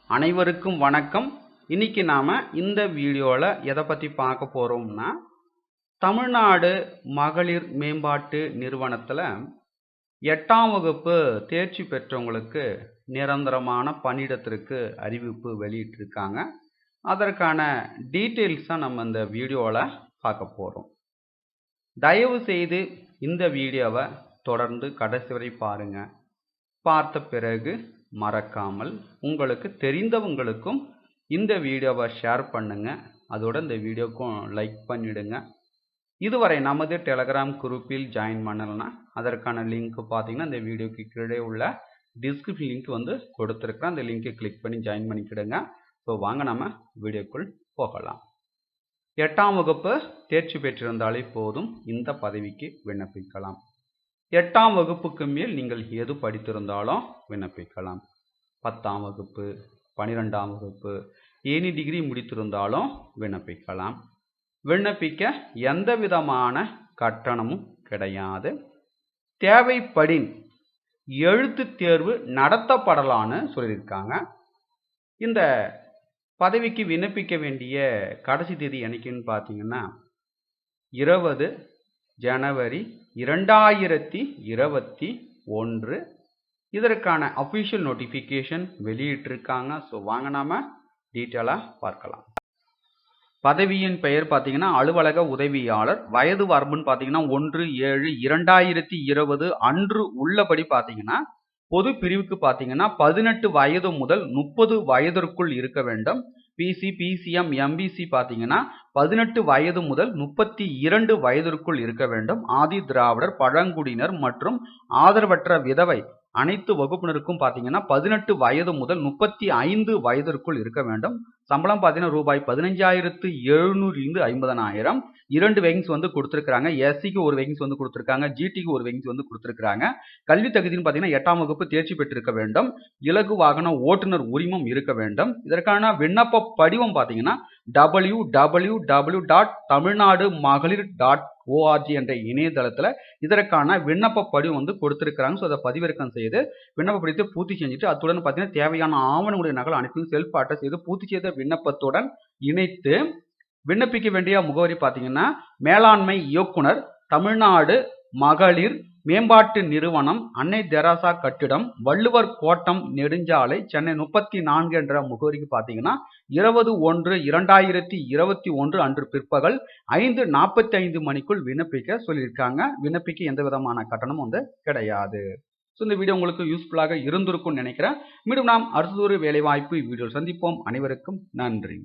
அனைவருக்கும் வணக்கம். இன்னைக்கு நாம இந்த வீடியோல எதை பத்தி பார்க்க போறோம்னா, தமிழ்நாடு மகளிர் மேம்பாட்டு நிறுவனத்துல 8ஆம் வகுப்பு தேர்ச்சி பெற்றவங்களுக்கு நிரந்தரமான பணியிடத்திற்கு அறிவிப்பு வெளியிட்டிருக்காங்க. அதற்கான டீட்டெயில்ஸை நம்ம இந்த வீடியோல பார்க்க போறோம். தயவு செய்து இந்த வீடியோவை தொடர்ந்து கடைசி வரை பாருங்க. பார்த்த பிறகு மறக்காமல் உங்களுக்கு தெரிந்தவங்களுக்கும் இந்த வீடியோவை ஷேர் பண்ணுங்க. அதோட இந்த வீடியோக்கும் லைக் பண்ணிடுங்க. இதுவரை நமது டெலகிராம் குரூப்பில் ஜாயின் பண்ணலன்னா அதற்கான லிங்க் பார்த்தீங்கன்னா இந்த வீடியோக்கு கீழே உள்ள டிஸ்கிரிப்ஷன் லிங்க் கொடுத்துருக்கேன். அந்த லிங்கை கிளிக் பண்ணி ஜாயின் பண்ணிக்கிடுங்க. ஸோ வாங்க நம்ம வீடியோக்குள் போகலாம். 8ஆம் வகுப்பு தேர்ச்சி பெற்றிருந்தாலே போதும் இந்த பதவிக்கு விண்ணப்பிக்கலாம். 8ஆம் வகுப்புக்கு மேல் நீங்கள் எது படித்திருந்தாலும் விண்ணப்பிக்கலாம். 10ஆம் வகுப்பு, 12ஆம் வகுப்பு, எனி டிகிரி முடித்திருந்தாலும் விண்ணப்பிக்கலாம். விண்ணப்பிக்க எந்த விதமான கட்டணமும் கிடையாது. தேவைப்படின் எழுத்து தேர்வு நடத்தப்படலான்னு சொல்லியிருக்காங்க. இந்த பதவிக்கு விண்ணப்பிக்க வேண்டிய கடைசி தேதி என்னைக்குன்னு பார்த்தீங்கன்னா 20 ஜனவரி 2021 இதற்கான அஃபிஷியல் நோட்டிஃபிகேஷன் வெளியிட்டிருக்காங்க. ஸோ வாங்க நாம டீட்டெயிலாக பார்க்கலாம். பதவியின் பெயர் பார்த்தீங்கன்னா அலுவலக உதவியாளர். வயது வரம்புன்னு பார்த்தீங்கன்னா 1/7/2020 அன்று உள்ளபடி பார்த்தீங்கன்னா பொது பிரிவுக்கு பார்த்தீங்கன்னா 18 வயது முதல் 30 வயதிற்குள் இருக்க வேண்டும். பிசி, பிசிஎம், எம்பிசி பார்த்தீங்கன்னா 18 வயது முதல் 32 வயதிற்குள் இருக்க வேண்டும். ஆதி திராவிடர், பழங்குடியினர் மற்றும் ஆதரவற்ற விதவை அனைத்து வகுப்பினருக்கும் பார்த்தீங்கன்னா 18 வயது முதல் 35 வயதிற்குள் இருக்க வேண்டும். சம்பளம் பார்த்தீங்கன்னா ரூபாய் 15,700 50,000. 2 வேகன்ஸ் கொடுத்துருக்காங்க. எஸ்சிக்கு ஒரு வேகன்ஸ் கொடுத்துருக்காங்க. ஜிடிக்கு ஒரு வேகன்ஸ் கொடுத்துருக்காங்க. கல்வி தகுதின்னு பார்த்தீங்கன்னா 8ஆம் வகுப்பு தேர்ச்சி பெற்றிருக்க வேண்டும். இலகு வாகன ஓட்டுநர் உரிமம் இருக்க வேண்டும். இதற்கான விண்ணப்ப படிவம் பார்த்தீங்கன்னா www.tamilnadu.mahalir.org என்ற இணையதளத்தில் இதற்கான விண்ணப்ப படிவம் கொடுத்துருக்காங்க. ஸோ அதை பதிவிறக்கம் செய்து விண்ணப்ப படிவத்தை பூர்த்தி செஞ்சுட்டு அத்துடன் பார்த்தீங்கன்னா தேவையான ஆவணங்களுடைய நகல் அனைத்தையும் செல்ஃப் அட்டஸ்ட் செய்து பூர்த்தி செய்த விண்ணப்பத்துடன் இணைத்து விண்ணப்பிக்க வேண்டிய முகவரி பார்த்தீங்கன்னா மேலாண்மை இயக்குனர், தமிழ்நாடு மகளிர் மேம்பாட்டு நிறுவனம், அன்னை தெரசா கட்டிடம், வள்ளுவர் கோட்டம் நெடுஞ்சாலை, சென்னை 34 என்ற முகவரிக்கு பார்த்தீங்கன்னா 20/1/2021 அன்று பிற்பகல் 5:45 மணிக்குள் விண்ணப்பிக்க சொல்லியிருக்காங்க. விண்ணப்பிக்க எந்த விதமான கட்டணமும் கிடையாது. ஸோ இந்த வீடியோ உங்களுக்கு யூஸ்ஃபுல்லாக இருந்திருக்கும்னு நினைக்கிறேன். மீண்டும் நாம் அடுத்த ஒரு வேலைவாய்ப்பு வீடியோ சந்திப்போம். அனைவருக்கும் நன்றி.